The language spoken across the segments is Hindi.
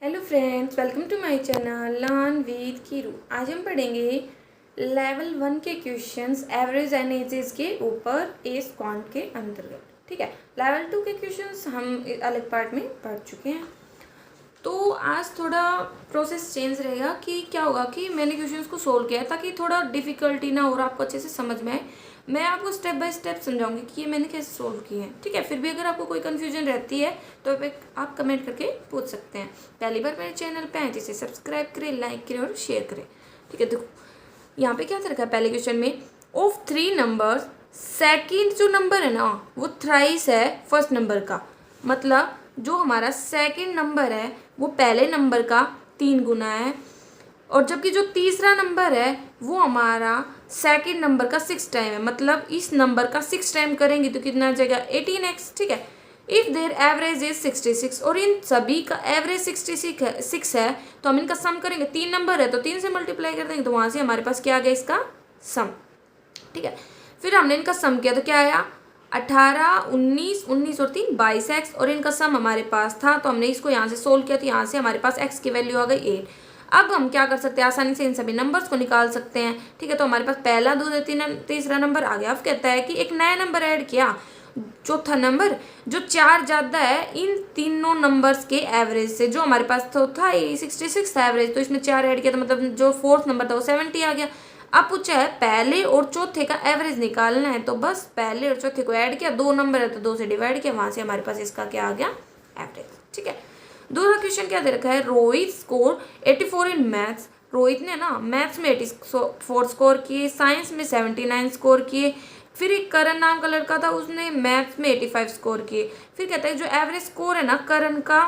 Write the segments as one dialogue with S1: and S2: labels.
S1: Hello friends, welcome to my channel learn with Kiru. आज हम पढ़ेंगे लेवल 1 के क्वेश्चंस एवरेज एंड एजेस के ऊपर एस क्वांट के अंतर्गत। ठीक है, लेवल 2 के क्वेश्चंस हम अलग पार्ट में पढ़ चुके हैं। तो आज थोड़ा प्रोसेस चेंज रहेगा कि क्या होगा कि मैंने क्वेश्चंस को सोल्व किया ताकि थोड़ा डिफिकल्टी ना हो और आपको अच्छे से समझ में आए। मैं आपको स्टेप बाय स्टेप समझाऊंगी कि ये मैंने कैसे सोल्व किए हैं। ठीक है, फिर भी अगर आपको कोई कन्फ्यूजन रहती है तो आप कमेंट करके पूछ सकते हैं। पहली बार मेरे चैनल पे आए तो इसे सब्सक्राइब करें, लाइक करें और शेयर करें। ठीक है, देखो यहाँ पे क्या रखा है पहले क्वेश्चन में, ऑफ 3 नंबर्स सेकेंड जो नंबर है ना वो थ्राइस है फर्स्ट नंबर का। मतलब जो हमारा सेकेंड नंबर है वो पहले नंबर का 3 गुना है, और जबकि जो तीसरा नंबर है वो हमारा सेकेंड नंबर का 6 टाइम है। मतलब इस नंबर का 6 टाइम करेंगे तो कितना आ जाएगा 18x। ठीक है, इफ़ देयर एवरेज इज 66 और इन सभी का एवरेज 66 है तो हम इनका सम करेंगे। 3 नंबर है तो 3 से मल्टीप्लाई कर देंगे तो वहाँ से हमारे पास क्या आ गया इसका सम। ठीक है, फिर हमने इनका सम किया तो क्या आया 18, 19, 19 और 3 22x, और इनका सम हमारे पास था तो हमने इसको यहाँ से सोल्व किया तो यहाँ से हमारे पास x की वैल्यू आ गई 8। अब हम क्या कर सकते हैं, आसानी से इन सभी नंबर्स को निकाल सकते हैं। ठीक है, तो हमारे पास पहला, दूसरा, तीसरा नंबर आ गया। अब कहता है कि एक नया नंबर ऐड किया, चौथा नंबर जो 4 ज़्यादा है इन तीनों नंबर्स के एवरेज से। जो हमारे पास तो था 66 था एवरेज, तो इसमें 4 ऐड किया तो मतलब जो फोर्थ नंबर था वो 70 आ गया। अब पूछा है पहले और चौथे का एवरेज निकालना है, तो बस पहले और चौथे को ऐड किया, 2 नंबर है तो 2 से डिवाइड किया, वहाँ से हमारे पास इसका क्या आ गया एवरेज। ठीक है, दूसरा क्वेश्चन क्या दे रखा है, Rohit score 84 in maths. Rohit ने ना मैथ्स में 84 स्कोर किए, साइंस में 79 स्कोर किए। फिर एक करण नाम का लड़का था, उसने मैथ्स में 85 स्कोर किए। फिर कहता है जो एवरेज स्कोर है ना करण का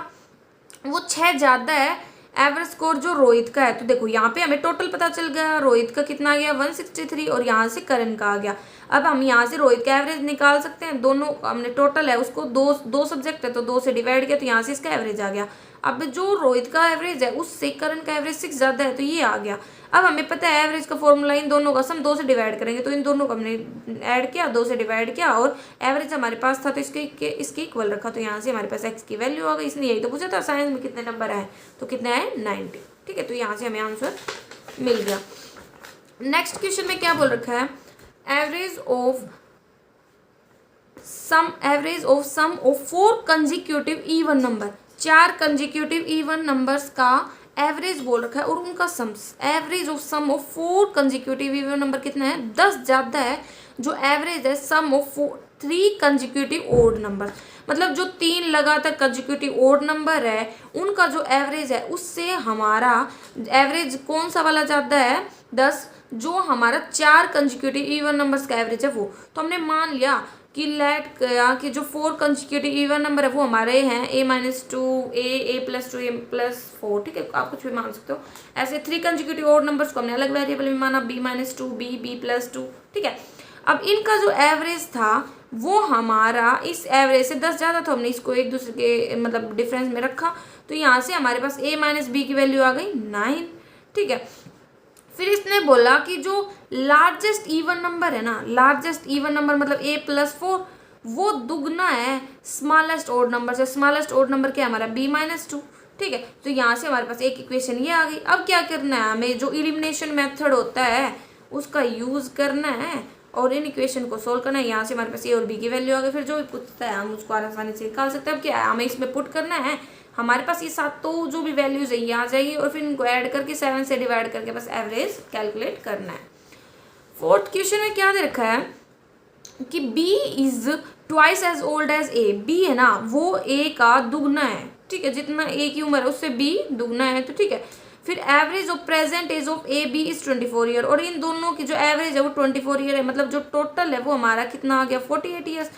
S1: वो 6 ज़्यादा है एवरेज स्कोर जो रोहित का है। तो देखो यहाँ पे हमें टोटल पता चल गया, रोहित का कितना आ गया 163 और यहाँ से करण का आ गया। अब हम यहाँ से रोहित का एवरेज निकाल सकते हैं। दोनों हमने टोटल है उसको दो सब्जेक्ट है तो 2 से डिवाइड किया तो यहाँ से इसका एवरेज आ गया। अब जो रोहित का एवरेज है उससे करण का एवरेज 6 ज़्यादा है तो ये आ गया। अब हमें पता है एवरेज का फॉर्मूला, इन दोनों का सम 2 से डिवाइड करेंगे, तो इन दोनों को हमने ऐड किया, 2 से डिवाइड किया और एवरेज हमारे पास था तो इसके इक्वल रखा, तो यहाँ से हमारे पास x की वैल्यू आ गई। इसने यही तो पूछा था साइंस में कितने नंबर आए, तो कितने आए 90। ठीक है, तो यहाँ से हमें आंसर मिल गया। नेक्स्ट क्वेश्चन में क्या बोल रखा है, average of sum of 4 consecutive even number. 4 consecutive even numbers का एवरेज बोल रखा है और उनका sum, average of sum of 4 consecutive even number कितना है 10 ज़्यादा है जो एवरेज है sum of 3 consecutive odd number. मतलब जो 3 लगातार कंजिक्यूटिव ओड नंबर है उनका जो एवरेज है उससे हमारा एवरेज कौन सा वाला ज़्यादा है 10, जो हमारा 4 कंजिक्यूटिव इवन नंबर्स का एवरेज है वो। तो हमने मान लिया कि लेट गया कि जो 4 कंजिक्यूटिव इवन नंबर है वो हमारे हैं a-2, a+2, a+4। ठीक है, आप कुछ भी मान सकते हो। ऐसे 3 कंजिक्यूटिव ओड नंबर्स को हमने अलग वेरिएबल में माना, b-2, b+2। ठीक है, अब इनका जो एवरेज था वो हमारा इस एवरेज से 10 ज़्यादा था, हमने इसको एक दूसरे के मतलब डिफरेंस में रखा, तो यहाँ से हमारे पास a-b की वैल्यू आ गई 9। ठीक है, फिर इसने बोला कि जो लार्जेस्ट इवन नंबर है ना, लार्जेस्ट इवन नंबर मतलब a+4 वो दुगना है स्मॉलेस्ट ओड नंबर से। स्मॉलेस्ट ओड नंबर क्या है हमारा b-2। ठीक है, तो यहाँ से हमारे पास एक इक्वेशन ये आ गई। अब क्या करना है, हमें जो एलिमिनेशन मेथड होता है उसका यूज़ करना है और इन इक्वेशन को सोल्व करना है। यहाँ से हमारे पास a और b की वैल्यू आ गई। फिर जो भी पूछता है हम उसको आसानी से निकाल सकते हैं। अब क्या है, हमें इसमें पुट करना है, हमारे पास ये 7 तो जो भी वैल्यूज है ये आ जाएगी और फिर इनको ऐड करके 7 से डिवाइड करके बस एवरेज कैलकुलेट करना है। फोर्थ क्वेश्चन में क्या दे रखा है कि b is twice as old as a। b है ना वो a का दुगना है। ठीक है, जितना a की उम्र है उससे b दुगना है। तो ठीक है, फिर average of present age of A B is 24 year, और इन दोनों की जो एवरेज है वो 24 ईयर है। मतलब जो टोटल है वो हमारा कितना आ गया 48 ईयर्स।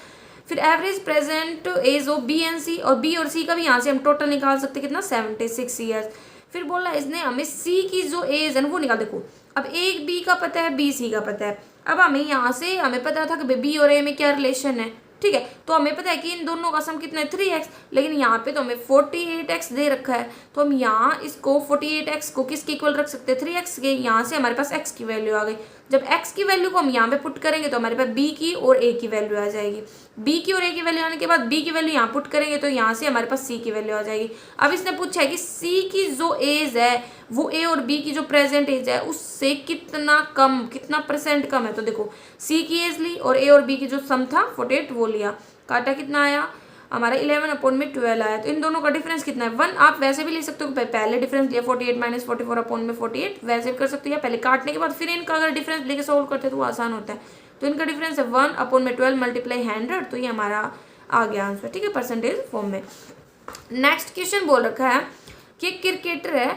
S1: फिर average present age of B and C, और बी और सी का भी यहाँ से हम टोटल निकाल सकते हैं कितना 76 ईयर्स। फिर बोला इसने हमें सी की जो एज है वो निकाल। देखो अब एक बी का पता है, बी सी का पता है। अब हमें यहाँ से हमें पता था कि बी और ए में क्या रिलेशन है। ठीक है, तो हमें पता है कि इन दोनों का सम कितना है 3x, लेकिन यहाँ पे तो हमें 48x दे रखा है, तो हम यहाँ इसको 48x को किसके इक्वल रख सकते हैं 3x के। यहाँ से हमारे पास x की वैल्यू आ गई। जब x की वैल्यू को हम यहाँ पे पुट करेंगे तो हमारे पास b की और a की वैल्यू आ जाएगी। b की और a की वैल्यू आने के बाद b की वैल्यू यहाँ पुट करेंगे तो यहाँ से हमारे पास c की वैल्यू आ जाएगी। अब इसने पूछा है कि c की जो एज है वो a और b की जो प्रेजेंट एज है उससे कितना कम, कितना परसेंट कम है। तो देखो c की एज ली और a और b की जो सम था 48 वो लिया, काटा कितना आया हमारा 11/12 आया। तो इन दोनों का डिफरेंस कितना है 1। आप वैसे भी ले सकते हो, पहले डिफरेंस लिया 48 - 44/48, वैसे भी कर सकते हो या पहले काटने के बाद फिर इनका अगर डिफरेंस लेके सोल्व करते तो वो आसान होता है। तो इनका डिफरेंस है 1/12 मल्टीप्लाई 100, तो ये हमारा आ गया आंसर, ठीक है, परसेंटेज फॉर्म में। नेक्स्ट क्वेश्चन बोल रखा है कि क्रिकेटर है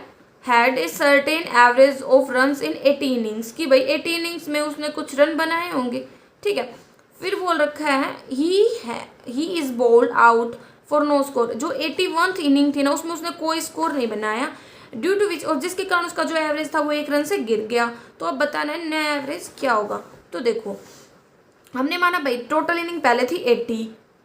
S1: had a certain average of runs in 80 innings, कि भाई 80 इनिंग्स में उसने कुछ रन बनाए होंगे, ठीक है। फिर बोल रखा है he is bowled out for no score, जो 81th इनिंग थी ना उसमें उसने कोई स्कोर नहीं बनाया, ड्यू टू विच, और जिसके कारण उसका जो एवरेज था वो 1 रन से गिर गया। तो अब बताना है नया एवरेज क्या होगा। तो देखो हमने माना भाई टोटल इनिंग पहले थी 80,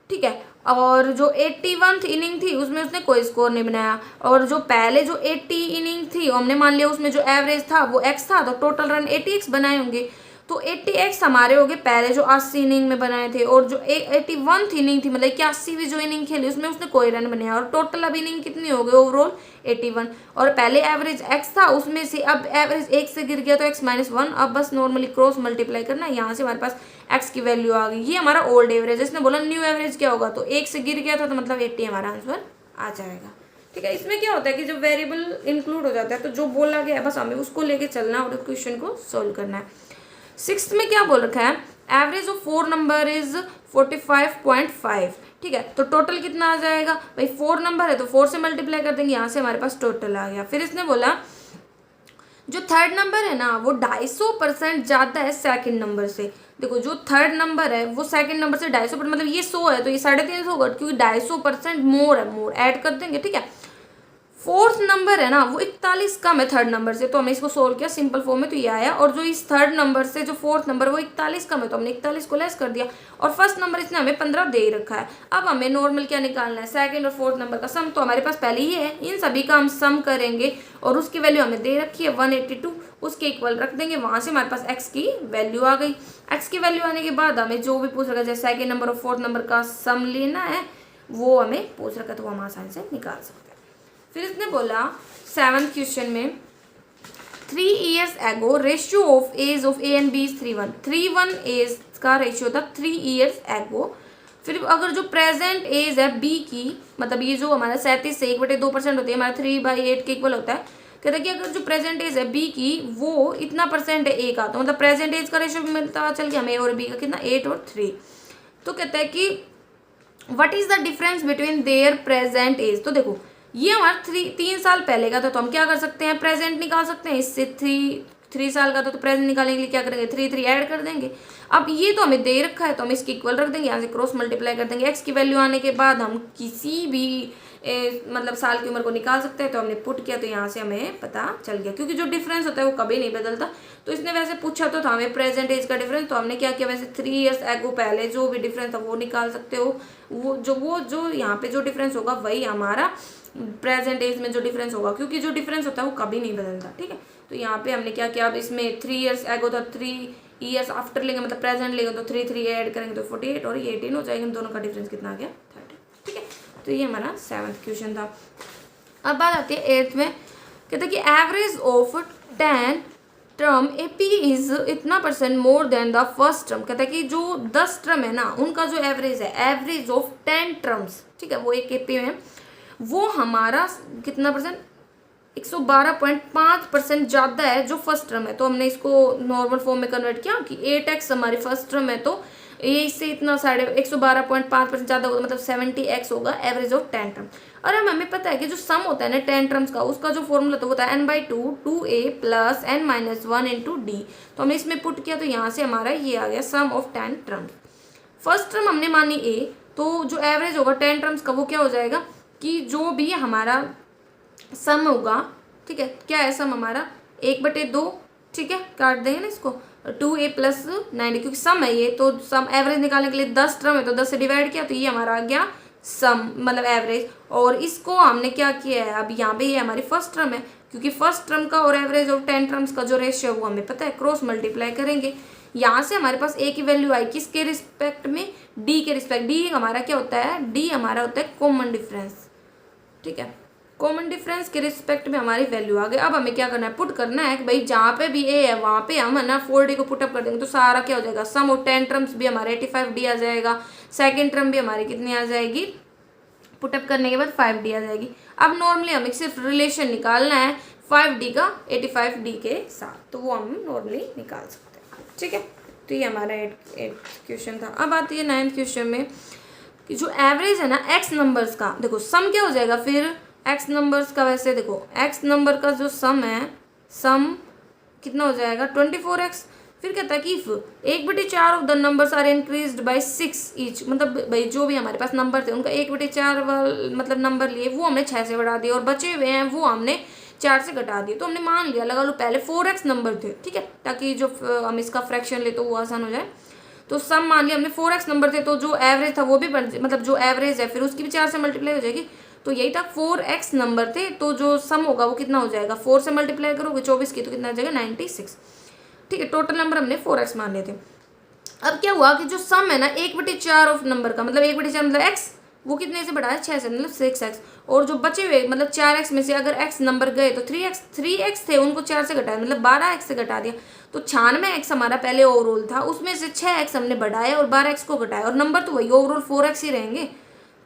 S1: ठीक है, और जो 81th इनिंग थी उसमें उसने कोई स्कोर नहीं बनाया, और जो पहले जो 80 इनिंग थी हमने मान लिया उसमें जो एवरेज था वो x था, तो टोटल रन 80x बनाए होंगे। तो 80x हमारे हो गए पहले जो 80 इनिंग में बनाए थे, और जो 81th इनिंग थी मतलब 81वीं जो इनिंग खेली उसमें उसने कोई रन बनाया, और टोटल अब इनिंग कितनी हो गई ओवरऑल 81। और पहले एवरेज x था उसमें से अब एवरेज 1 से गिर गया तो x - 1, अब बस नॉर्मली क्रॉस मल्टीप्लाई करना, यहाँ से हमारे पास x की वैल्यू आ गई। ये हमारा ओल्ड एवरेज। इसने बोला न्यू एवरेज क्या होगा, तो 1 से गिर गया था तो मतलब 80 हमारा आंसर आ जाएगा, ठीक है। इसमें क्या होता है कि जब वेरिएबल इंक्लूड हो जाता है तो जो बोला गया है बस हमें उसको लेके चलना और क्वेश्चन को सोल्व करना है। 6th में क्या बोल रखा है एवरेज ऑफ 4 नंबर इज 45.5, ठीक है। तो टोटल कितना आ जाएगा भाई 4 नंबर है तो 4 से मल्टीप्लाई कर देंगे, यहाँ से हमारे पास टोटल आ गया। फिर इसने बोला जो थर्ड नंबर है ना वो 250% ज़्यादा है सेकंड नंबर से। देखो जो थर्ड नंबर है वो सेकंड नंबर से 250%, मतलब ये 100 है तो ये 350 होगा, क्योंकि 250% मोर है, मोर ऐड कर देंगे, ठीक है। फोर्थ नंबर है ना वो 41 कम है थर्ड नंबर से, तो हमने इसको सोल्व किया सिंपल फॉर्म में तो ये आया। और जो इस थर्ड नंबर से जो फोर्थ नंबर वो 41 कम है तो हमने 41 को लेस कर दिया, और फर्स्ट नंबर इसने हमें 15 दे ही रखा है। अब हमें नॉर्मल क्या निकालना है सेकंड और फोर्थ नंबर का सम, तो हमारे पास पहले ही है, इन सभी का हम सम करेंगे और उसकी वैल्यू हमें दे रखी है 182, उसके इक्वल रख देंगे, वहाँ से हमारे पास x की वैल्यू आ गई। x की वैल्यू आने के बाद हमें जो भी पूछ रखा है जैसे सेकंड नंबर और फोर्थ नंबर का सम लेना है वो हमें पूछ रखा है, तो वो हम आसानी से निकाल सकते हैं। फिर इसने बोला 7th क्वेश्चन में 3 years ago ratio of age of A and B is 3:1, 3:1 age का रेशियो था 3 years ago। फिर अगर जो प्रेजेंट एज है बी की, मतलब ये जो हमारा 37 से 1/2% होती है, हमारा 3/8 के इक्वल होता है। कहता है कि अगर जो प्रेजेंट एज है बी की वो इतना परसेंट है ए का, तो मतलब प्रेजेंट एज का रेशियो भी मिलता चल गया हमें, और बी का कितना 8 और 3। तो कहता है कि what is the difference between their present age. तो देखो ये हमारा 3 साल पहले का था, तो हम क्या कर सकते हैं प्रेजेंट निकाल सकते हैं इससे। 3 साल का तो प्रेजेंट निकालने के लिए क्या करेंगे 3 ऐड कर देंगे। अब ये तो हमें दे रखा है तो हम इसकी इक्वल रख देंगे, यहाँ से क्रॉस मल्टीप्लाई कर देंगे। एक्स की वैल्यू आने के बाद हम किसी भी मतलब साल की उम्र को निकाल सकते हैं, तो हमने पुट किया तो यहाँ से हमें पता चल गया, क्योंकि जो डिफरेंस होता है वो कभी नहीं बदलता। तो इसने वैसे पूछा तो था हमें प्रेजेंट एज का डिफरेंस, तो हमने क्या किया वैसे 3 years ago पहले जो भी डिफरेंस था वो निकाल सकते हो। वो जो यहाँ पे जो डिफरेंस होगा वही हमारा प्रेजेंट एज में जो डिफरेंस होगा, क्योंकि जो डिफरेंस होता है वो कभी नहीं बदलता, ठीक है। तो यहाँ पे हमने क्या किया, अब इसमें 3 years ago था 3 years आफ्टर लेंगे, मतलब प्रेजेंट लेंगे तो 3 ऐड करेंगे तो 48 और ये 18 हो जाएगा। इन दोनों का डिफरेंस कितना आ गया 30, ठीक है। तो ये हमारा 7th क्वेश्चन था। अब बात आती है 8th में, कहते हैं कि average of 10 term AP is इतना % more than the first term. कहता है कि जो 10 टर्म है ना उनका जो एवरेज है, एवरेज ऑफ 10 टर्म्स, ठीक है, वो एक एपी में वो हमारा कितना % 112.5% ज़्यादा है जो फर्स्ट टर्म है। तो हमने इसको नॉर्मल फॉर्म में कन्वर्ट किया कि 8x हमारी फर्स्ट टर्म है, तो ये इससे इतना 112.5% ज़्यादा होगा, मतलब 70x होगा एवरेज ऑफ 10 टर्म। और अब हमें पता है कि जो सम होता है ना 10 टर्म्स का, उसका जो फॉर्मूला तो होता है n/2 2a + n-1 × d। तो हमने इसमें पुट किया तो यहाँ से हमारा ये आ गया सम ऑफ 10 टर्म्स। फर्स्ट टर्म हमने मानी a, तो जो एवरेज होगा 10 टर्म्स का वो क्या हो जाएगा कि जो भी हमारा सम होगा, ठीक है, क्या है सम हमारा 1/2, ठीक है, काट देंगे ना इसको 2a + 90, क्योंकि सम है ये, तो सम एवरेज निकालने के लिए 10 टर्म है तो 10 से डिवाइड किया तो ये हमारा आ गया सम मतलब एवरेज, और इसको हमने क्या किया है, अब यहाँ पे ये हमारी फर्स्ट टर्म है, क्योंकि फर्स्ट टर्म का और एवरेज और 10 टर्म्स का जो रेशियो है वो हमें पता है, क्रॉस मल्टीप्लाई करेंगे। यहाँ से हमारे पास ए की वैल्यू आई किसके रिस्पेक्ट में, डी के रिस्पेक्ट। डी हमारा क्या होता है, डी हमारा होता है कॉमन डिफरेंस, ठीक है, कॉमन डिफरेंस के रिस्पेक्ट में हमारी वैल्यू आ गई। अब हमें क्या करना है, पुट करना है कि भाई जहाँ पे भी ए है वहाँ पे हम है ना 4d को पुटअप कर देंगे तो सारा क्या हो जाएगा, सम और 10 टर्म्स भी हमारे 85d आ जाएगा, सेकेंड टर्म भी हमारी कितनी आ जाएगी, पुटअप करने के बाद 5d आ जाएगी। अब नॉर्मली हमें सिर्फ रिलेशन निकालना है 5d का 85d के साथ, तो वो हम नॉर्मली निकाल सकते हैं, ठीक है। तो ये हमारा 8th क्वेश्चन था। अब आती है 9th क्वेश्चन में कि जो एवरेज है ना x नंबर्स का, देखो सम क्या हो जाएगा फिर x नंबर्स का, वैसे देखो x नंबर का जो सम है, सम कितना हो जाएगा 24x। फिर कहता है कि if 1/4 of the numbers are increased by 6 each, मतलब भाई जो भी हमारे पास नंबर थे उनका 1/4 मतलब नंबर लिए वो हमने 6 से बढ़ा दिया, और बचे हुए हैं वो हमने 4 से घटा दिए। तो हमने मान लिया, लगा लो पहले 4x नंबर थे, ठीक है, ताकि जो हम इसका फ्रैक्शन ले तो वो आसान हो जाए। तो सम मान लिया हमने 4x नंबर थे, तो जो एवरेज था वो भी मतलब जो एवरेज है फिर उसकी भी 4 से मल्टीप्लाई हो जाएगी। तो यही था 4x नंबर थे, तो जो सम होगा वो कितना हो जाएगा, 4 से मल्टीप्लाई करोगे 24 की तो कितना आ जाएगा 96, ठीक है। टोटल नंबर हमने 4x मान लिए थे। अब क्या हुआ कि जो सम है ना 1/4 ऑफ नंबर का, मतलब 1/4 मतलब x, वो कितने से बढ़ा है 6 से, मतलब 6x, और जो बचे हुए मतलब 4x में से अगर x नंबर गए तो 3x थे उनको 4 से घटाया, मतलब 12x से घटा दिया। तो 96x हमारा पहले ओवरऑल था, उसमें से 6x हमने बढ़ाया और 12x को घटाया, और नंबर तो वही ओवरऑल 4x ही रहेंगे,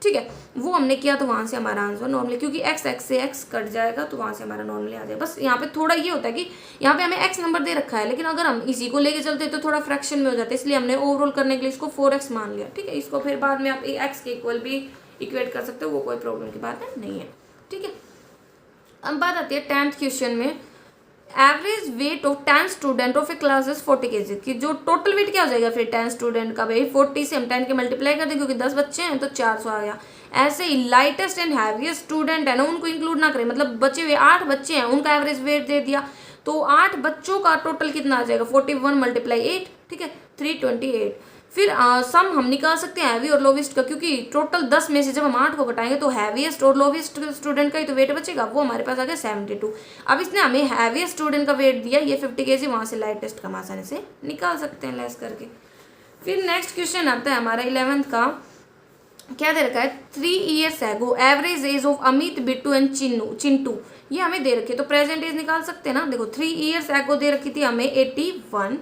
S1: ठीक है। वो हमने किया तो वहाँ से हमारा आंसर नॉर्मली, क्योंकि x से x कट जाएगा तो वहाँ से हमारा नॉर्मली आ जाएगा। बस यहाँ पे थोड़ा ये होता है कि यहाँ पे हमें x नंबर दे रखा है, लेकिन अगर हम इसी को लेके चलते तो थोड़ा फ्रैक्शन में हो जाता है, इसलिए हमने ओवरऑल करने के लिए इसको 4x मान लिया, ठीक है। इसको फिर बाद में आप x के इक्वल भी इक्वेट कर सकते हो, वो कोई प्रॉब्लम की बात नहीं है, ठीक है। अब बात आती है 10th क्वेश्चन में, average weight of 10 student of A class is 40 kg, की जो टोटल वेट क्या हो जाएगा फिर 10 स्टूडेंट का, भाई 40 से हम 10 के मल्टीप्लाई कर दें क्योंकि 10 बच्चे हैं तो 400 आ गया। ऐसे ही लाइटेस्ट एंड हैवीएस्ट स्टूडेंट है ना उनको इंक्लूड ना करें, मतलब बचे हुए 8 बच्चे हैं उनका एवरेज वेट दे दिया, तो 8 बच्चों का टोटल कितना आ जाएगा 41 × 8, ठीक है, 328। फिर सम हम निकाल सकते हैं हैवी और लोवेस्ट का, क्योंकि टोटल 10 में से जब हम 8 को घटाएंगे तो हैवीएस्ट और लोवेस्ट स्टूडेंट का ही तो वेट बचेगा, वो हमारे पास आ गया 72। अब इसने हमें हैवीएस्ट स्टूडेंट का वेट दिया ये 50 kg, वहाँ से लाइटेस्ट का हम आसानी से निकाल सकते हैं लेस करके। फिर नेक्स्ट क्वेश्चन आता है हमारा 11th का, क्या दे रखा है 3 years ago average age of Amit, Bittu and Chintu, ये हमें दे रखी है, तो प्रेजेंट एज निकाल सकते हैं ना। देखो 3 years ago दे रखी थी हमें 81,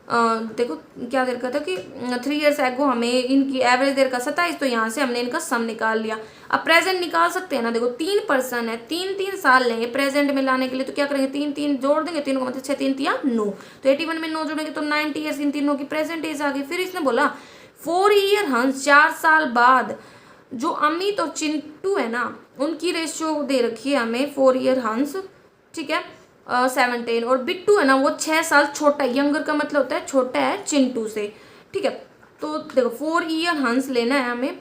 S1: देखो क्या दे रखा था कि 3 years ago हमें इनकी एवरेज दे रखा 27, तो यहाँ से हमने इनका सम निकाल लिया। अब प्रेजेंट निकाल सकते हैं ना, देखो 3 पर्सन है, 3 साल लेंगे प्रेजेंट में लाने के लिए, तो क्या करेंगे 3 जोड़ देंगे, 3 को मतलब 6 3 या 9, तो 81 में 9 जोड़ेंगे तो 90 ईयर्स, इन तीनों की प्रेजेंट एज आ गई। फिर इसने बोला 4 year हंस 4 साल बाद, जो अमित और चिंटू है ना उनकी रेशियो दे रखी है हमें 4 year हंस, ठीक है, 17, और बिट्टू है ना वो 6 साल छोटा है, यंगर का मतलब होता है छोटा है चिंटू से, ठीक है। तो देखो 4 year हंस लेना है हमें,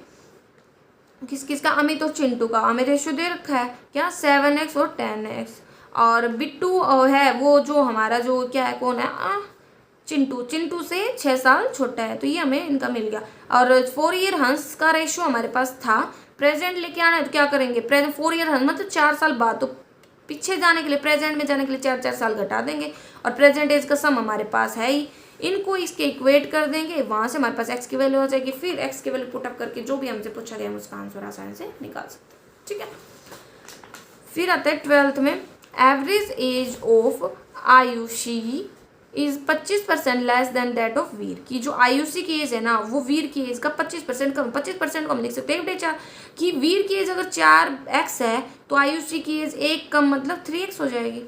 S1: किस किस का, अमित और चिंटू का, हमें रेशियो दे रखा है क्या 7x और 10x, और बिट्टू है वो जो हमारा जो क्या है, कौन है चिंटू से 6 साल छोटा है, तो ये हमें इनका मिल गया। और 4 year हंस का रेशियो हमारे पास था, प्रेजेंट लेके आना है तो क्या करेंगे, प्रेजेंट 4 year हंस मतलब 4 साल बाद, तो पीछे जाने के लिए प्रेजेंट में जाने के लिए 4 साल घटा देंगे, और प्रेजेंट एज का सम हमारे पास है ही, इनको इसके इक्वेट कर देंगे, वहाँ से हमारे पास x की वैल्यू आ जाएगी। फिर x की वैल्यू पुटअप करके जो भी हमसे पूछा गया हम उसका आंसर आसानी से निकाल सकते हैं, ठीक है। फिर आता है 12th में, average age of Ayushi is 25% less than that of Veer, की जो आयुषी की एज है ना वो वीर की एज का 25% कम, 25% को हम लिख सकते हैं 1/4, कि वीर की एज अगर 4x है तो आयुषी की एज 1 कम मतलब 3x हो जाएगी।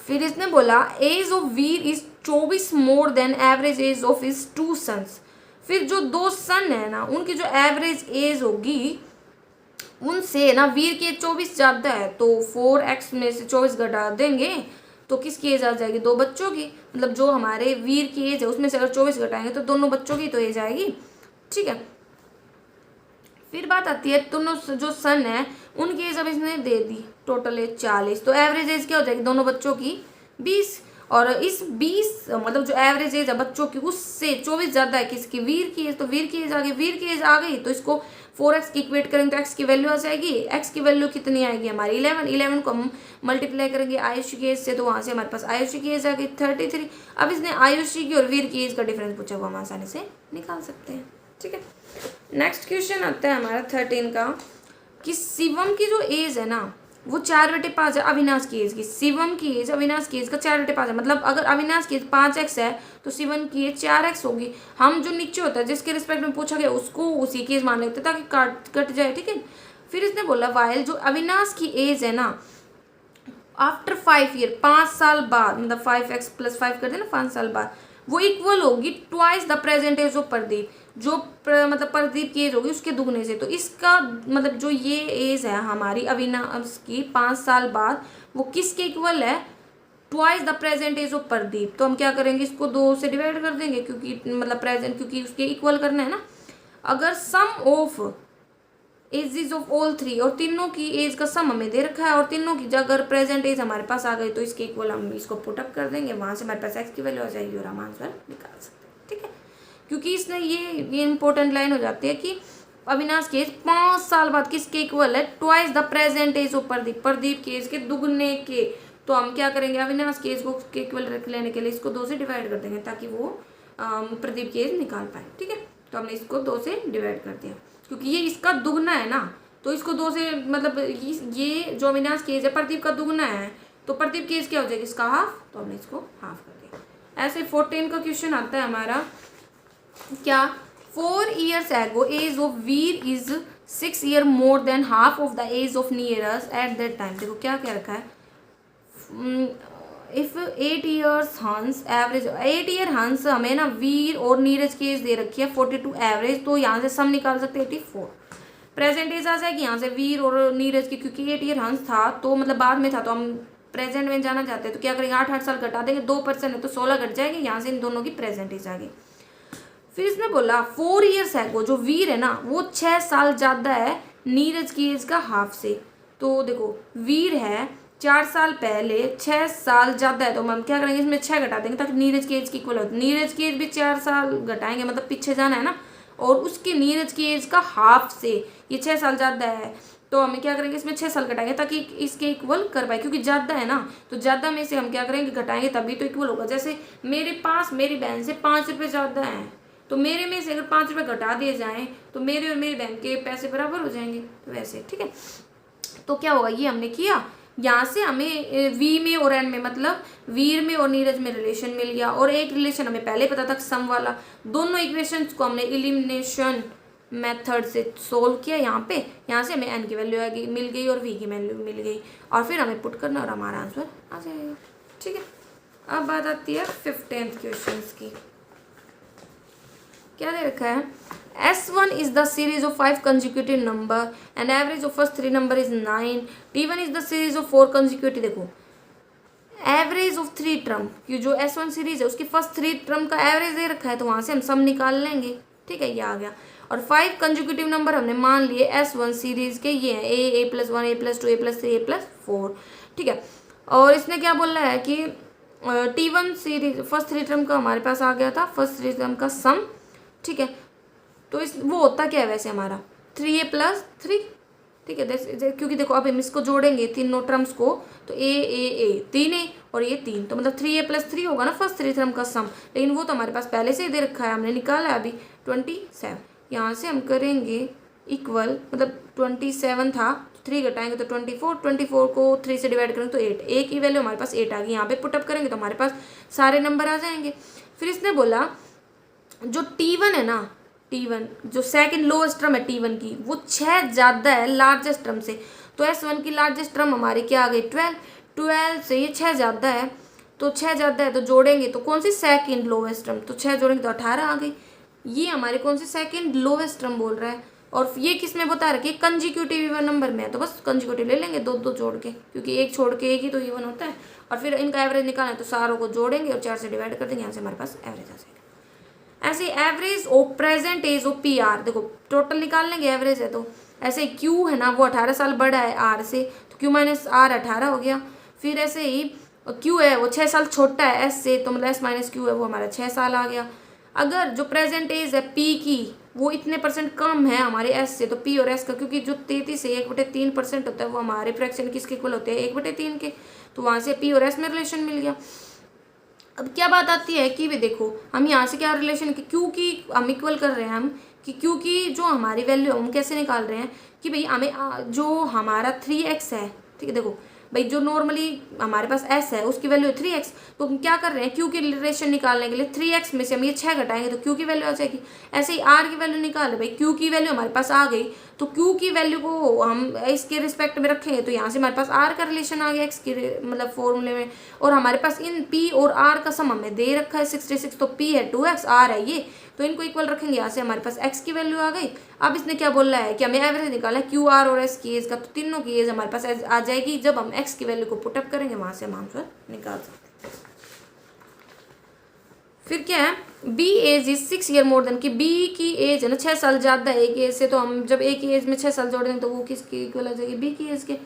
S1: फिर इसने बोला age of Veer is 24 more than average age of his 2 sons, फिर जो 2 सन है ना उनकी जो एवरेज एज होगी उनसे ना वीर की एज 24 ज़्यादा है, तो 4x में से 24 घटा देंगे तो किसकी एज आ जाएगी, 2 बच्चों की, मतलब जो हमारे वीर की एज है उसमें से अगर 24 घटाएंगे तो दोनों बच्चों की तो एज आएगी, ठीक है। फिर बात आती है दोनों जो सन है उनकी एज अब इसने दे दी टोटल एज 40, तो एवरेज एज क्या हो जाएगी दोनों बच्चों की 20, और इस 20 मतलब जो एवरेज एज है बच्चों की उससे 24 ज़्यादा है किसकी, वीर की एज, तो वीर की एज आ गई, वीर की एज आ गई तो इसको 4x की इक्वेट करेंगे तो x की वैल्यू आ जाएगी। x की वैल्यू कितनी आएगी हमारी 11 को हम मल्टीप्लाई करेंगे आयुषी की एज से, तो वहाँ से हमारे पास आयुषी की एज आ गई 33। अब इसने आयुषी की और वीर की एज का डिफरेंस पूछा, वो हम आसानी से निकाल सकते हैं। ठीक है, नेक्स्ट क्वेश्चन आता है हमारा 13 का कि शिवम की जो एज है ना वो 4/5 है अविनाश की एज की। शिवम की एज अविनाश की एज का 4/5 है, मतलब अगर अविनाश की एज 5x है तो शिवम की एज 4x होगी। हम जो नीचे होता है जिसके रिस्पेक्ट में पूछा गया उसको उसी की एज मान लेते ताकि कट जाए। ठीक है, फिर इसने बोला वाइल जो अविनाश की एज है ना आफ्टर 5 ईयर 5 साल बाद, मतलब 5x + 5 कर देना 5 साल बाद, वो इक्वल होगी twice the present age of Pradeep, जो मतलब प्रदीप की एज होगी उसके दुगने से। तो इसका मतलब जो ये एज है हमारी अविनाश की 5 साल बाद वो किसके इक्वल है, twice the present age of Pradeep. तो हम क्या करेंगे, इसको 2 से डिवाइड कर देंगे क्योंकि मतलब प्रेजेंट, क्योंकि उसके इक्वल करना है ना। अगर सम ऑफ एजेस ऑफ ऑल 3, और तीनों की एज का सम हमें दे रखा है और तीनों की अगर प्रेजेंट एज हमारे पास आ गई तो इसके इक्वल हम इसको पुटअप कर देंगे, वहाँ से हमारे पास एक्स की वैल्यू आ जाएगी और हम आंसर निकाल सकते हैं। ठीक है, क्योंकि इसने ये इंपॉर्टेंट लाइन हो जाती है कि अविनाश की एज 5 साल बाद किसके इक्वल है, twice the present age of Pradeep, Pradeep की एज के दुगने के। तो हम क्या करेंगे, अविनाश की एज को के इक्वल लेने के लिए इसको 2 से डिवाइड कर देंगे ताकि वो प्रदीप की एज निकाल पाए। ठीक है, तो हमने इसको 2 से डिवाइड कर दिया क्योंकि ये इसका दुगना है ना, तो इसको 2 से मतलब ये जो अविनाश की एज है प्रदीप का दुगना है, तो प्रदीप की एज क्या हो जाएगी, इसका हाफ, तो हमने इसको हाफ कर दिया। ऐसे 14 का क्वेश्चन आता है हमारा क्या, 4 years ago age of Veer is 6 year more than half of the age of Neeraj at that time। देखो क्या क्या रखा है, if 8 years hence average, 8 year हंस हमें ना वीर और नीरज की एज दे रखी है 42 एवरेज, तो यहाँ से सम निकाल सकते हैं 84। प्रेजेंट एज आ जाएगी यहाँ से वीर और नीरज की, क्योंकि 8 year हंस था तो मतलब बाद में था तो हम प्रेजेंट में जाना चाहते हैं तो क्या करेंगे 8 साल घटा देंगे, 2% है तो 16 घट जाएगी, यहाँ से इन दोनों की प्रेजेंट एज आ गई। फिर इसने बोला 4 years है जो वीर है ना वो 6 साल ज़्यादा है नीरज की एज का हाफ से। तो देखो वीर है 4 साल पहले, 6 साल ज़्यादा है, तो हम क्या करेंगे इसमें 6 घटा देंगे ताकि नीरज की एज की इक्वल हो। नीरज की एज भी 4 साल घटाएंगे मतलब पीछे जाना है ना, और उसके नीरज की एज का हाफ से ये 6 साल ज़्यादा है, तो हमें क्या करेंगे इसमें 6 साल घटाएंगे ताकि इसके इक्वल कर पाए, क्योंकि ज़्यादा है ना तो ज़्यादा में से हम क्या करेंगे घटाएंगे तभी तो इक्वल होगा। जैसे मेरे पास मेरी बहन से 5 रुपये ज़्यादा हैं, तो मेरे में से अगर 5 रुपये घटा दिए जाएँ तो मेरे और मेरी बहन के पैसे बराबर हो जाएंगे, तो वैसे। ठीक है, तो क्या होगा, ये हमने किया, यहाँ से हमें वी में और एन में मतलब वीर में और नीरज में रिलेशन मिल गया, और एक रिलेशन हमें पहले पता था सम वाला। दोनों इक्वेशंस को हमने एलिमिनेशन मेथड से सोल्व किया यहाँ से हमें एन की वैल्यू मिल गई और वी की वैल्यू मिल गई, और फिर हमें पुट करना और हमारा आंसर आ जाएगा। ठीक है, अब बात आती है 15th क्वेश्चन की। क्या दे रखा है, S1 is the series of 5 consecutive number and average of first 3 number is 9. T1 is the series of 4 consecutive। देखो एवरेज ऑफ 3 टर्म, ये जो S1 सीरीज है उसकी फर्स्ट 3 टर्म का एवरेज दे रखा है, तो वहाँ से हम सम निकाल लेंगे। ठीक है, ये आ गया। और 5 कंजिक्यूटिव नंबर हमने मान लिए S1 सीरीज के, ये है a+1 a+2 a+3 a+4। ठीक है, और इसने क्या बोला है कि T1 सीरीज फर्स्ट 3 टर्म का हमारे पास आ गया था, फर्स्ट 3 टर्म का सम। ठीक है, तो इस वो होता क्या है वैसे हमारा 3a+3। ठीक है, क्योंकि देखो अब हम इसको जोड़ेंगे तीनों टर्म्स को, तो ए 3a और ये 3, तो मतलब 3a+3 होगा ना फर्स्ट 3 टर्म का सम, लेकिन वो तो हमारे पास पहले से ही दे रखा है, हमने निकाला है अभी 27। यहाँ से हम करेंगे इक्वल, मतलब 27 था 3 घटाएंगे तो 24 को 3 से डिवाइड करेंगे तो 8, ए की वैल्यू हमारे पास 8 आ गई। यहाँ पे पुटअप करेंगे तो हमारे पास सारे नंबर आ जाएंगे। फिर इसने बोला जो T1 है ना, T1 जो सेकंड लोएस्ट टर्म है T1 की, वो 6 ज़्यादा है लार्जेस्ट टर्म से, तो S1 की लार्जेस्ट टर्म हमारी क्या आ गई 12 से ये 6 ज़्यादा है, तो 6 ज़्यादा है तो जोड़ेंगे तो कौन सी सेकंड लोएस्ट टर्म, तो 6 जोड़ेंगे तो 18 आ गई। ये हमारी कौन सी सेकंड लोएस्ट टर्म बोल रहा है, और ये किस में बता रखी है कंजिक्यूटिव इवन नंबर में है, तो बस कंजिक्यूटिव ले लेंगे 2 जोड़ के, क्योंकि एक छोड़ के एक ही तो इवन होता है। और फिर इनका एवरेज निकालना है तो सारों को जोड़ेंगे और 4 से डिवाइड कर देंगे, यहाँ से हमारे पास एवरेज आ जाएगा। ऐसे average of present age of P R, देखो टोटल निकाल लेंगे एवरेज है, तो ऐसे क्यू है ना वो 18 साल बड़ा है आर से, तो क्यू माइनस आर 18 हो गया। फिर ऐसे ही क्यू है वो 6 साल छोटा है एस से, तो मतलब एस माइनस क्यू है वो हमारा 6 साल आ गया। अगर जो प्रेजेंट एज है पी की वो इतने परसेंट कम है हमारे एस से, तो पी और एस का, क्योंकि जो 33 से 1/3% होता है वो हमारे फ्रैक्शन किसके इक्वल होते हैं 1/3 के, तो वहाँ से पी और एस में रिलेशन मिल गया। अब क्या बात आती है कि भी देखो हम यहाँ से क्या रिलेशन की, क्योंकि हम इक्वल कर रहे हैं हम कि क्योंकि जो हमारी वैल्यू हम कैसे निकाल रहे हैं कि भाई हमें जो हमारा 3x है, ठीक है, देखो भाई जो नॉर्मली हमारे पास s है उसकी वैल्यू है 3x, तो हम क्या कर रहे हैं q की रिलेशन निकालने के लिए 3x में से हम ये 6 घटाएंगे तो q की वैल्यू आ जाएगी। ऐसे ही r की वैल्यू निकाल भाई, q की वैल्यू हमारे पास आ गई तो q की वैल्यू को हम इसके रिस्पेक्ट में रखेंगे तो यहाँ से हमारे पास r का रिलेशन आ गया x के मतलब फॉर्मूले में, और हमारे पास इन p और r का सम हमें दे रखा है 66, तो p है 2x, r है ये, तो इनको इक्वल रखेंगे, यहाँ से हमारे पास x की वैल्यू आ गई। अब इसने क्या बोला है कि हमें एवरेज निकालना है q r और s की एज का, तो तीनों की एज हमारे पास आ जाएगी। जब हम x की वैल्यू को पुटअप करेंगे वहां से हम आंसर निकाल सकते हैं। फिर क्या है, b age is 6 year more than, कि b की एज है ना 6 साल ज़्यादा है एक एज से, तो हम जब एक एज में 6 साल जोड़ देंगे तो वो किसकी इक्वल आ जाएगी b की एज के।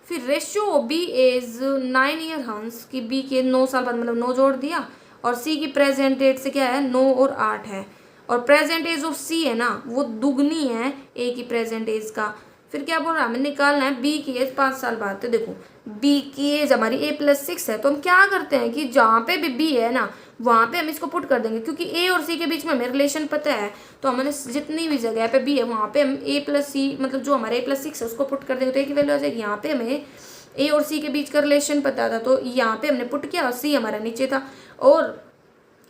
S1: फिर ratio of b age 9 year hence, कि b की एज 9 साल बाद मतलब 9 जोड़ दिया, और c की प्रेजेंट एज से क्या है 9 और 8 है, और प्रेजेंट एज ऑफ c है ना वो दुगनी है a की प्रेजेंट एज का। फिर क्या बोल रहा है, हमें निकालना है b की एज 5 साल बाद, तो देखो b की एज हमारी a+6 है, तो हम क्या करते हैं कि जहाँ पे भी b है ना वहाँ पे हम इसको पुट कर देंगे, क्योंकि a और c के बीच में हमें रिलेशन पता है, तो हमने जितनी भी जगह पे b है वहाँ पे हम a+c मतलब जो हमारे a+6 है उसको पुट कर देंगे, तो a की वैल्यू आ जाएगी। यहाँ पे हमें a और c के बीच का रिलेशन पता था तो यहाँ पे हमने पुट किया और c हमारा नीचे था, और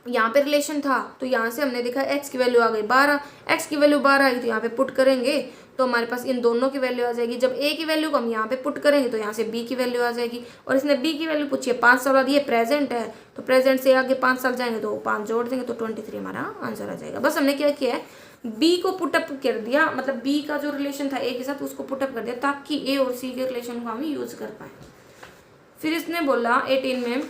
S1: यहाँ पे रिलेशन था तो यहाँ से हमने देखा x की वैल्यू आ गई 12, x की वैल्यू 12 आई तो यहाँ पे पुट करेंगे तो हमारे पास इन दोनों की वैल्यू आ जाएगी। जब a की वैल्यू को हम यहाँ पे पुट करेंगे तो यहाँ से b की वैल्यू आ जाएगी, और इसने b की वैल्यू पूछी है 5 साल बाद, ये प्रेजेंट है तो प्रेजेंट से आगे 5 साल जाएंगे तो 5 जोड़ देंगे तो 23 हमारा आंसर आ जाएगा। बस हमने क्या किया है b को पुटअप कर दिया, मतलब b का जो रिलेशन था a के साथ उसको पुटअप कर दिया ताकि a और c के रिलेशन को हम यूज कर पाए। फिर इसने बोला 18 में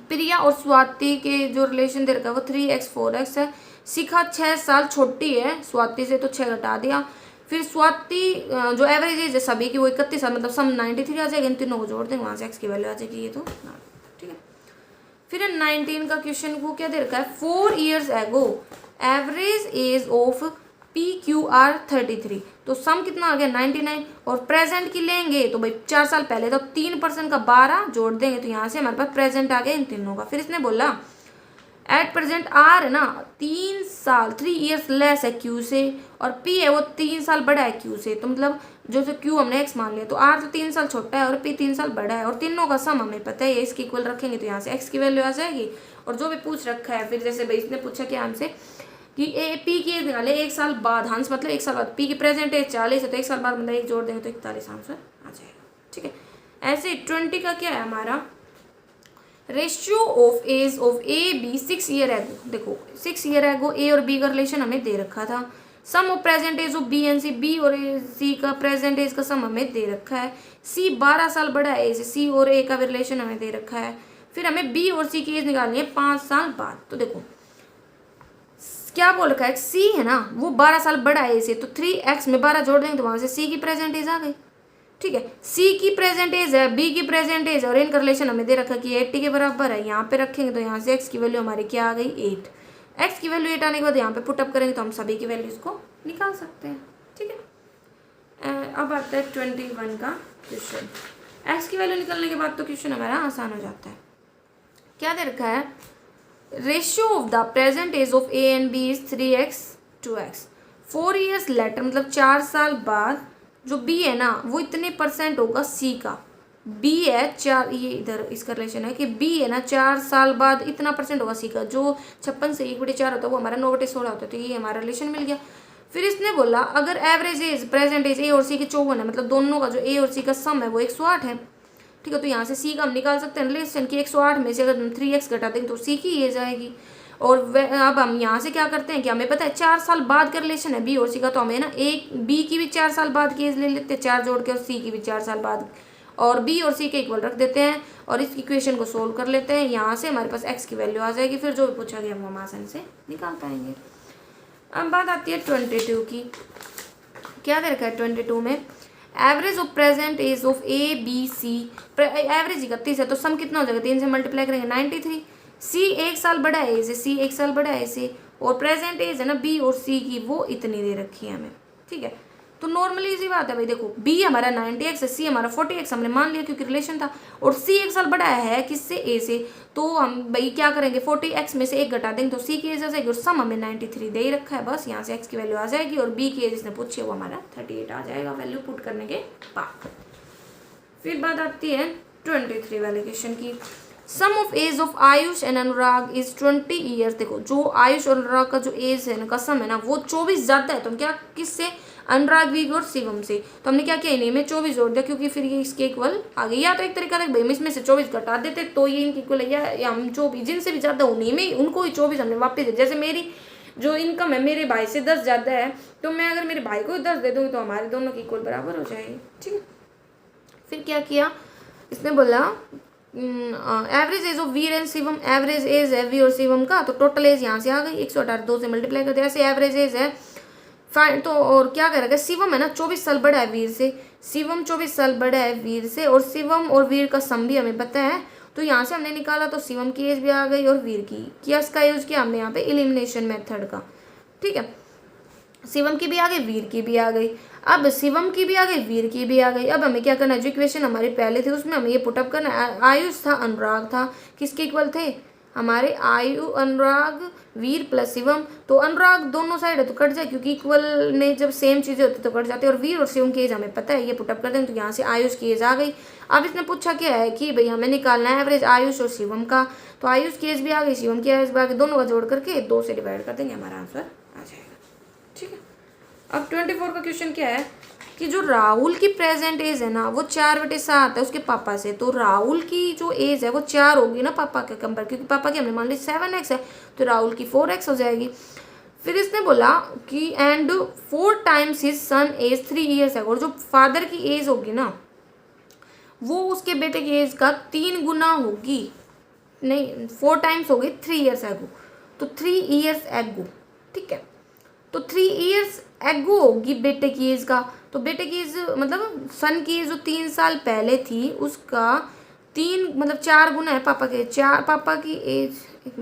S1: प्रिया और स्वाति के जो रिलेशन दे रखा है वो 3x 4x है। शिखा 6 साल छोटी है स्वाति से तो 6 घटा दिया। फिर स्वाति जो एवरेज एज है सभी की वो 31 साल मतलब सम 93 आ जाएगा, इन तीनों को जोड़ देंगे वहाँ से x की वैल्यू आ जाएगी, ये तो ठीक है। फिर 19 का क्वेश्चन को क्या दे रखा है 4 years ago average age of PQR 33, तो सम कितना आ गया 99, और प्रेजेंट की लेंगे तो भाई 4 साल पहले तो 3% का 12 जोड़ देंगे तो यहाँ से हमारे पास प्रेजेंट आ गया इन तीनों का। फिर इसने बोला एट प्रेजेंट आर है ना 3 साल 3 years लेस है क्यू से, और पी है वो 3 साल बड़ा है क्यू से, तो मतलब जो से क्यू हमने एक्स मान लिया तो आर तो 3 साल छोटा है और पी 3 साल बड़ा है, और तीनों का सम हमें पता है इसकी इक्वल रखेंगे तो यहाँ से एक्स की वैल्यू आ जाएगी। और जो भी पूछ रखा है फिर जैसे भाई इसने पूछा कि हमसे कि ए पी की एज निकाले 1 साल बाद, हंस मतलब 1 साल बाद, पी की प्रेजेंट एज 40 है तो 1 साल बाद मतलब 1 जोड़ देंगे तो 41 आंसर आ जाएगा, ठीक है। ऐसे 20 का क्या है हमारा ratio of age of A B 6 year ago, देखो 6 ईयर एगो ए और बी का रिलेशन हमें दे रखा था। Sum of present age of B and C, B और सी का प्रेजेंट एज का सम हमें दे रखा है। सी 12 साल बड़ा है ए से, सी और ए का भी रिलेशन हमें दे रखा है। फिर हमें बी और सी की एज निकालनी है 5 साल बाद, तो देखो क्या बोल रखा है सी है ना वो 12 साल बड़ा है ए से, तो 3x में 12 जोड़ देंगे तो वहां से सी की प्रेजेंट एज आ गई, ठीक है। सी की प्रेजेंट एज है, बी की प्रेजेंट एज और इनका रिलेशन हमें दे रखा कि 80 के बराबर है, यहाँ पे रखेंगे तो यहाँ से x की वैल्यू हमारी क्या आ गई 8, x की वैल्यू 8 आने के बाद यहाँ पे पुटअप करेंगे तो हम सभी की वैल्यूज को निकाल सकते हैं, ठीक है। अब आता है 21 का क्वेश्चन। x की वैल्यू निकालने के बाद तो क्वेश्चन हमारा आसान हो जाता है। क्या दे रखा है ratio of the present age of A and B is 3x 2x, 4 years later मतलब 4 साल बाद जो b है ना वो इतने परसेंट होगा c का, b है 4, ये इधर इसका रिलेशन है कि b है ना 4 साल बाद इतना परसेंट होगा c का, जो 56 से 1/4 होता है वो हमारा 9/16 होता है, तो ये हमारा रिलेशन मिल गया। फिर इसने बोला अगर average age present age A और सी के 54 है मतलब दोनों का जो ए और सी का सम है वो 108 है, ठीक है। तो यहाँ से सी का हम निकाल सकते हैं रिलेशन की 108 में से अगर हम 3x घटा देंगे तो सी की एज आएगी। और अब हम यहाँ से क्या करते हैं कि हमें पता है 4 साल बाद का रिलेशन है बी और सी का, तो हमें ना एक बी की भी 4 साल बाद की एज ले लेते हैं 4 जोड़ के, और सी की भी 4 साल बाद, और बी और सी के इक्वल रख देते हैं और इस इक्वेशन को सोल्व कर लेते हैं। यहाँ से हमारे पास एक्स की वैल्यू आ जाएगी, फिर जो भी पूछा गया वो हम आसानी से निकाल पाएंगे। अब बात आती है 22 की। क्या दे रखा है 22 में average of present age of A B C, average 31 है तो सम कितना हो जाएगा 3 से मल्टीप्लाई करेंगे 93। सी 1 साल बड़ा है ए से, सी 1 साल बड़ा है ए से, और प्रेजेंट एज है ना बी और सी की वो इतनी दे रखी है हमें, ठीक है। तो नॉर्मली इसी बात है भाई, देखो बी हमारा 90x है, सी हमारा 40x हमने मान लिया क्योंकि रिलेशन था, और सी 1 साल बड़ा है किससे, ए से, तो हम भाई क्या करेंगे 40x में से 1 घटा देंगे तो सी की एज आ जाएगी, और सम हमें 93 दे ही रखा है, बस यहाँ से x की वैल्यू आ जाएगी, और बी की एज इसने पूछी वो हमारा 38 आ जाएगा वैल्यू पुट करने के बाद। फिर बात आती है 23 वाले क्वेश्चन की। Sum of age of Ayush and Anurag is 20 years. देखो जो आयुष और अनुराग का जो एज है ना, कसम है ना, वो 24 ज्यादा है, तो हम क्या किससे, अनुराग वीग और शिवम से, तो हमने क्या किया इन्हीं में 24 जोड़ दिया क्योंकि फिर ये इसके इक्वल आ गई। या तो एक तरीका था भाई हम इसमें से 24 घटा देते तो ये इनके इक्वल है, या हम 24 जिनसे भी ज्यादा उन्हीं में उनको ही 24 हमने वापस दे। जैसे मेरी जो इनकम है मेरे भाई से 10 ज्यादा है, तो मैं अगर मेरे भाई को 10 दे दूंगी तो हमारे दोनों की इक्वल बराबर हो जाएगी, ठीक है। फिर क्या किया इसने, बोला average age of Veer and Shivam, average age है वीर और शिवम का, तो टोटल एज यहाँ से आ गई 118 2 से मल्टीप्लाई कर दिया, ऐसे एवरेज एज है फाइन। तो और क्या करेगा, शिवम है ना 24 साल बड़ा है वीर से, शिवम 24 साल बड़ा है वीर से, और शिवम और वीर का सम भी हमें पता है, तो यहाँ से हमने निकाला तो शिवम की एज भी आ गई और वीर की किया, इसका यूज किया हमने यहाँ पे एलिमिनेशन मेथड का, ठीक है। शिवम की भी आ गई, वीर की भी आ गई, अब शिवम की भी आ गई, वीर की भी आ गई। अब हमें क्या करना है, जो इक्वेशन हमारी पहले थी उसमें हमें ये पुटअप करना है। आयुष था, अनुराग था, किसके इक्वल थे हमारे, आयु अनुराग वीर प्लस शिवम, तो अनुराग दोनों साइड है तो कट जाए क्योंकि इक्वल में जब सेम चीजें होती तो कट जाती है, और वीर और शिवम की एज हमें पता है, ये पुटअप कर दें तो यहाँ से आयुष की एज आ गई। अब इसने पूछा क्या है कि भाई हमें निकालना है एवरेज आयुष और शिवम का, तो आयुष की एज भी आ गई, शिवम की एज भी आ गई, दोनों का जोड़ करके 2 से डिवाइड कर देंगे, हमारा आंसर आ जाएगा, ठीक है। अब 24 का क्वेश्चन क्या है कि जो राहुल की प्रेजेंट एज है ना वो 4/7 है उसके पापा से, तो राहुल की जो एज है वो 4 होगी ना पापा के कंपेयर, क्योंकि पापा की हमने मान ली 7x है, तो राहुल की 4x हो जाएगी। फिर इसने बोला कि and 4 times his son age 3 years है, और जो फादर की एज होगी ना वो उसके बेटे की एज का 3 गुना होगी, नहीं 4 टाइम्स होगी 3 ईयर्स एगो, तो 3 ईयर्स एगो, ठीक है। तो 3 ईयर्स एगो होगी बेटे की एज का, तो बेटे की एज मतलब सन की एज जो 3 साल पहले थी उसका 3 मतलब 4 गुना है पापा के, 4 पापा की age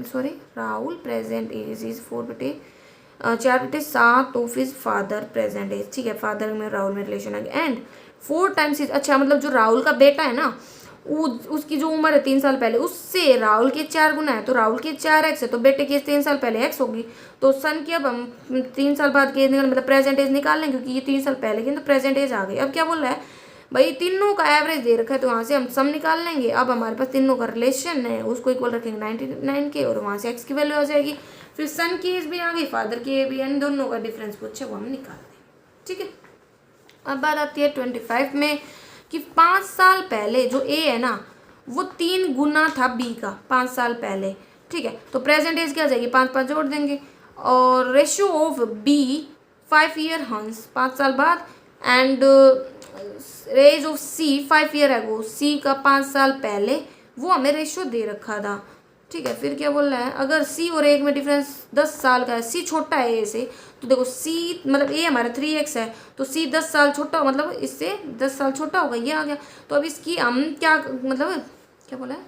S1: sorry Rahul present age is 4/7 of his father present age, ठीक है। फादर में राहुल में रिलेशन है, एंड 4 टाइम्स इज, अच्छा मतलब जो राहुल का बेटा है ना उसकी जो उम्र है 3 साल पहले उससे राहुल के 4 गुना है, तो राहुल के 4x है, तो बेटे की 3 साल पहले x होगी, तो सन की अब हम 3 साल बाद की एज निकाल मतलब प्रेजेंट एज निकाल लें क्योंकि ये 3 साल पहले की, तो प्रेजेंट एज आ गई। अब क्या बोल रहा है भाई, तीनों का एवरेज दे रखा है तो वहाँ से हम सम निकाल लेंगे। अब हमारे पास तीनों का रिलेशन है उसको इक्वल रखेंगे 99 के, और वहाँ से x की वैल्यू आ जाएगी। फिर सन की एज भी आ गई, फादर की एज भी, यानी दोनों का डिफरेंस पूछे वो हम निकाल दें, ठीक है। अब बात आती है 25 में कि 5 साल पहले जो ए है ना वो 3 गुना था बी का 5 साल पहले, ठीक है। तो प्रेजेंट एज क्या आ जाएगी, 5 5 जोड़ देंगे, और रेशियो ऑफ बी 5 ईयर हंस 5 साल बाद, and age of C 5 year ago, C का 5 साल पहले वो हमें रेशियो दे रखा था, ठीक है। फिर क्या बोल रहा है, अगर सी और ए में डिफरेंस 10 साल का है, सी छोटा है ए से, तो देखो सी मतलब ए हमारा 3x है, तो सी 10 साल छोटा मतलब इससे 10 साल छोटा होगा, ये आ गया। तो अब इसकी हम क्या मतलब क्या बोला है,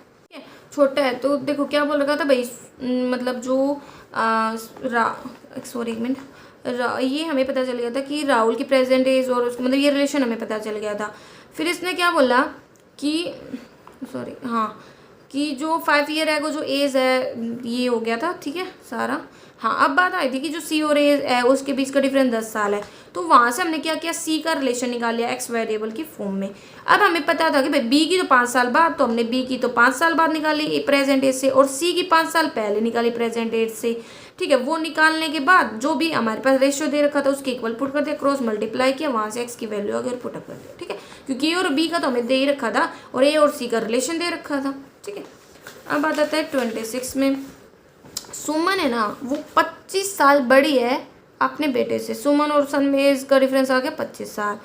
S1: छोटा है, तो देखो क्या बोल रखा था भाई, मतलब जो सॉरी एक मिनट, ये हमें पता चल गया था कि राहुल की प्रेजेंट एज और उसको मतलब ये रिलेशन हमें पता चल गया था। फिर इसने क्या बोला कि सॉरी हाँ कि जो 5 ईयर है वो जो एज है ये हो गया था, ठीक है सारा। हाँ अब बात आई थी कि जो सी और एज है उसके बीच का डिफरेंस 10 साल है, तो वहाँ से हमने क्या किया, सी का रिलेशन निकाल लिया एक्स वेरिएबल की फॉर्म में। अब हमें पता था कि भाई बी की तो 5 साल बाद, तो हमने बी की तो 5 साल बाद निकाली प्रेजेंट एज से, और सी की 5 साल पहले निकाली प्रेजेंट एज से, ठीक है। वो निकालने के बाद जो भी हमारे पास रेशियो दे रखा था उसके इक्वल पुट कर दिया, क्रॉस मल्टीप्लाई किया, वहाँ से एक्स की वैल्यू अगर पुटअप कर दिया, ठीक है। क्योंकि ए और बी का तो हमें दे ही रखा था और ए और सी का रिलेशन दे रखा था, ठीक है। अब बात आता है 26 में, सुमन है ना वो 25 साल बड़ी है अपने बेटे से, सुमन और सन में एज का डिफरेंस आ गया 25 साल।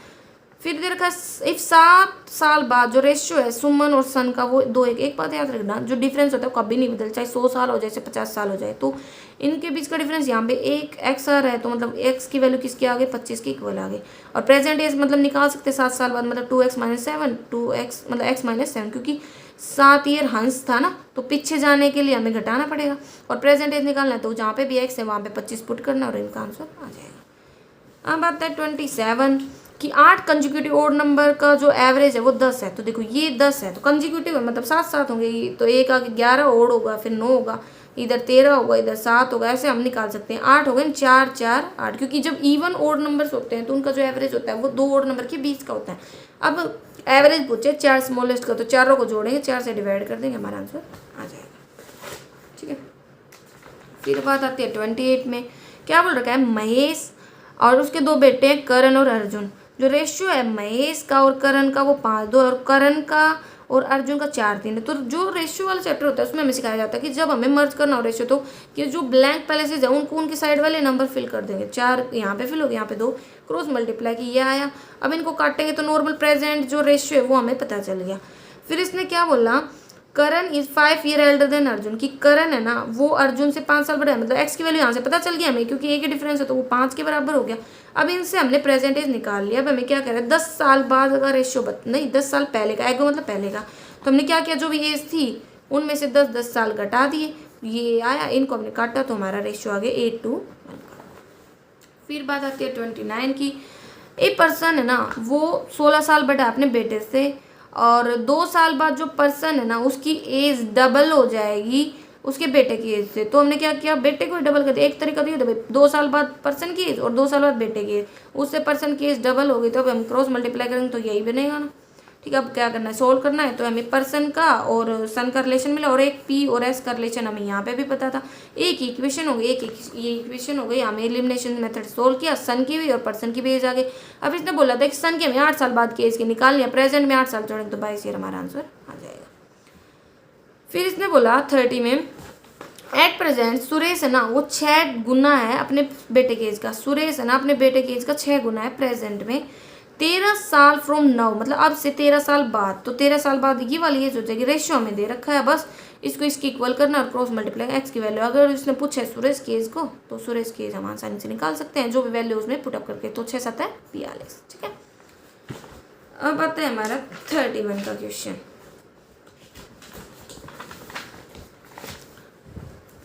S1: फिर दे रखा है इफ 7 साल बाद जो रेशियो है सुमन और सन का वो 2:1। एक बात याद रखना, जो डिफरेंस होता है वो कभी नहीं बदल, चाहे 100 साल हो जाए चाहे 50 साल हो जाए, तो इनके बीच का डिफरेंस यहाँ पे एक एक्स आ रहा है, तो मतलब एक्स की वैल्यू किसके आगे, 25 के इक्वल आगे। और प्रेजेंट एज मतलब निकाल सकते हैं 7 साल बाद, मतलब 2x - 7, 2x मतलब x - 7, क्योंकि 7 ईयर हंस था ना, तो पीछे जाने के लिए हमें घटाना पड़ेगा। और प्रेजेंट एज निकालना है तो जहाँ पे भी x है वहाँ पे 25 पुट करना और इनका आंसर आ जाएगा। अब आता है 27 कि 8 कंजिक्यूटिव ओड नंबर का जो एवरेज है वो 10 है। तो देखो ये 10 है तो कंजिक्यूटिव है, मतलब 7 होंगे, तो एक आगे 11 ओड होगा, फिर 9 होगा, इधर 13 होगा, इधर 7 होगा, ऐसे हम निकाल सकते हैं। 8 हो गए, 4 4 8, क्योंकि जब इवन ओड नंबर्स होते हैं तो उनका जो एवरेज होता है वो 2 ओड नंबर के बीच का होता है। अब एवरेज पूछे 4 स्मॉलेस्ट का, तो चारों को जोड़ेंगे, 4 से डिवाइड कर देंगे, हमारा आंसर आ जाएगा। ठीक है, फिर बात आती है 28 में। क्या बोल रखा है, महेश और उसके 2 बेटे हैं करण और अर्जुन। जो रेशियो है महेश का और करण का वो 5:2 और करण का और अर्जुन का 4:3 है। तो जो रेशियो वाला चैप्टर होता है उसमें हमें सिखाया जाता है कि जब हमें मर्ज करना हो रेशियो, तो कि जो ब्लैंक पैलेसेज है उनको उनकी साइड वाले नंबर फिल कर देंगे। 4 यहाँ पे फिल हो गया, यहाँ पे 2 क्रॉस मल्टीप्लाई की, ये आया। अब इनको काटेंगे तो नॉर्मल प्रेजेंट जो रेशियो है वो हमें पता चल गया। फिर इसने क्या बोला, Karan is 5 year elder than Arjun, कि करण है ना वो अर्जुन से 5 साल बड़ा है, मतलब एक्स की वैल्यू यहाँ से पता चल गया हमें, क्योंकि एक ही डिफरेंस है तो वो 5 के बराबर हो गया। अब इनसे हमने प्रेजेंटेज निकाल लिया। अब हमें क्या कह रहा है, 10 साल बाद का रेशियो नहीं 10 साल पहले का, एगो मतलब पहले का। तो हमने क्या किया, जो भी एज थी उनमें से 10 साल घटा दिए, ये आया, इनको हमने काटा तो हमारा रेशियो आ गया 8:1 का। फिर बात आती है 29 की। एक पर्सन है ना वो 16 साल बड़ा अपने बेटे से, और 2 साल बाद जो पर्सन है ना उसकी एज डबल हो जाएगी उसके बेटे की एज से। तो हमने क्या किया, बेटे को डबल कर दिया। एक तरीका तो ये था भाई, 2 साल बाद पर्सन की एज और 2 साल बाद बेटे की एज, उससे पर्सन की एज डबल हो गई, तो अब हम क्रॉस मल्टीप्लाई करेंगे तो यही बनेगा ना। ठीक है, अब क्या करना है, सोल्व करना है। तो हमें पर्सन का और सन का रिलेशन मिला, और एक पी और एस का रिलेशन हमें यहाँ पे भी पता था। एक इक्वेशन हो गई, ये इक्वेशन हो गई, हमें एलिमिनेशन मेथड सोल्व किया, सन की भी और पर्सन की भी एज आ गई। अब इसने बोला था कि सन की हमें 8 साल बाद की एज की निकालनी है, प्रेजेंट में 8 साल जोड़ेंगे तो 22 ईयर हमारा आंसर आ जाएगा। फिर इसने बोला 30 में, एट प्रेजेंट सुरेश है ना वो 6 गुना है अपने बेटे के एज का। सुरेश है ना अपने बेटे के एज का 6 गुना है प्रेजेंट में। 13 साल फ्रॉम नाउ, मतलब अब से 13 साल बाद, तो 13 साल बाद ये वाली एज हो जाएगी। रेशियो हमें दे रखा है, बस इसको इसकी इक्वल करना और क्रॉस मल्टीप्लाई एक्स की वैल्यू। अगर इसने पूछा है सुरेश की एज को, तो सुरेश की एज हम आसानी से निकाल सकते हैं, जो भी वैल्यू उसमें पुटअप करके। तो 6 7 42। ठीक है, अब आता है हमारा 31 का क्वेश्चन।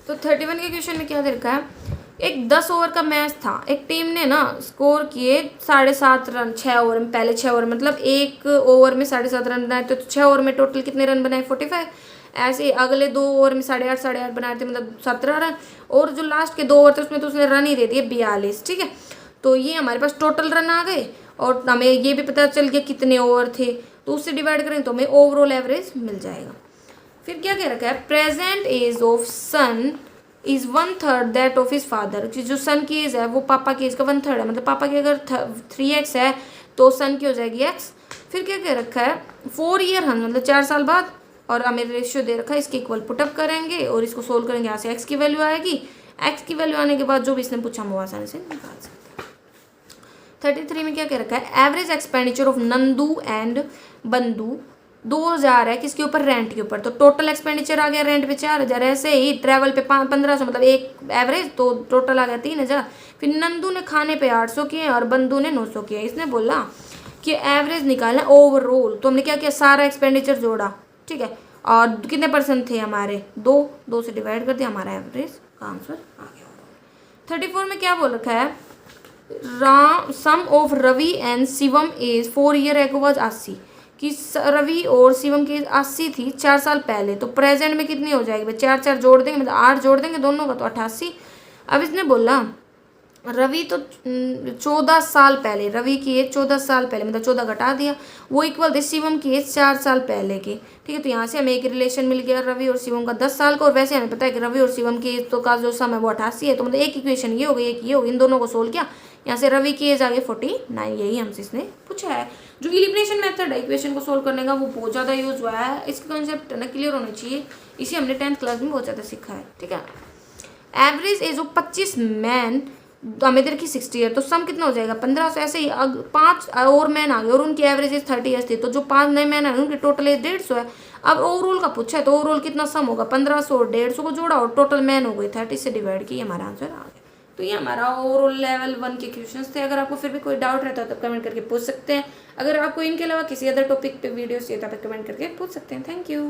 S1: तो 31 के क्वेश्चन में क्या दे रखा है, एक 10 ओवर का मैच था। एक टीम ने ना स्कोर किए 7.5 रन 6 ओवर में। पहले 6 ओवर मतलब एक ओवर में 7.5 रन बनाए, तो 6 ओवर में टोटल कितने रन बनाए, 45। ऐसे ही अगले 2 ओवर में 8.5 बनाए थे, मतलब 17 रन। और जो लास्ट के 2 ओवर थे उसमें तो उसने रन ही दे दिए 42। ठीक है, तो ये हमारे पास टोटल रन आ गए, और हमें ये भी पता चल गया कितने ओवर थे, तो उससे डिवाइड करेंगे तो हमें ओवरऑल एवरेज मिल जाएगा। फिर क्या कह रखा है, present age of son is 1/3 that of his father. जो सन की एज है वो पापा की एज का 1/3 है, मतलब पापा की अगर 3x है तो सन की हो जाएगी x। फिर क्या कह रखा है, 4 ईयर हन मतलब 4 साल बाद, और हमें रेशियो दे रखा है, इसके इक्वल पुटअप करेंगे और इसको सोल्व करेंगे, यहाँ से x की वैल्यू आएगी। x की वैल्यू आने के बाद जो भी इसने पूछा हम वो आसानी से निकाल सकते हैं। 33 में क्या कह रखा है, average expenditure of Nandu and Bandu 2000 है, किसके ऊपर, रेंट के ऊपर। तो टोटल एक्सपेंडिचर आ गया रेंट पे 4000, ऐसे ही ट्रैवल पे 1500, मतलब एक एवरेज, तो टोटल आ गया 3000। फिर नंदू ने खाने पे 800 किए और बंदू ने 900 किए। इसने बोला कि एवरेज निकालना ओवरऑल, तो हमने क्या किया, सारा एक्सपेंडिचर जोड़ा। ठीक है, और कितने परसेंट थे हमारे, 2 से डिवाइड कर दिया, हमारा एवरेज का आंसर आ गया। 34 में क्या बोल रखा है, sum of Ravi and Shivam age 4 year ago was 80, कि रवि और शिवम की 80 थी 4 साल पहले। तो प्रेजेंट में कितनी हो जाएगी, 4 4 जोड़ देंगे, मतलब 8 जोड़ देंगे दोनों का, तो 88। अब इसने बोला रवि तो 14 साल पहले, रवि की एज 14 साल पहले, मतलब 14 घटा दिया, वो इक्वल थे शिवम की एज 4 साल पहले की। ठीक है, तो यहाँ से हमें एक रिलेशन मिल गया रवि और शिवम का 10 साल का। और वैसे हमें पता है कि रवि और शिवम की एज तो का जो सम है वो 88 है, तो मतलब एक इक्वेशन ये हो गई, एक ये हो गई, इन दोनों को सोल्व किया, यहाँ से रवि की एज आ गई 49। यही हमसे इसने पूछा है। जो इलिमिनेशन मेथड है इक्वेशन को सोल्व करने का वो बहुत ज़्यादा यूज हुआ है, इसका कॉन्सेप्ट ना क्लियर होना चाहिए, इसे हमने 10th क्लास में बहुत ज़्यादा सीखा है। ठीक है, एवरेज एज ऑफ 25 मैन अमितर की 60 है, तो सम कितना हो जाएगा 1500। ऐसे ही 5 और मैन आ गए और उनकी एवरेज एज 30 ईयर्स थी, तो जो 5 नए मैन है उनकी टोटल एज 150 है। अब ओवरऑल का पूछा है तो ओवरऑल कितना सम होगा 1500 और 150 को जोड़ा और टोटल मैन हो गई 30 से डिवाइड की, हमारा आंसर आ गया। तो ये हमारा ओवरऑल लेवल 1 के क्वेश्चंस थे। अगर आपको फिर भी कोई डाउट रहता है तो कमेंट करके पूछ सकते हैं। अगर आपको इनके अलावा किसी अदर टॉपिक पे वीडियोस चाहिए तो आप कमेंट करके पूछ सकते हैं। Thank you.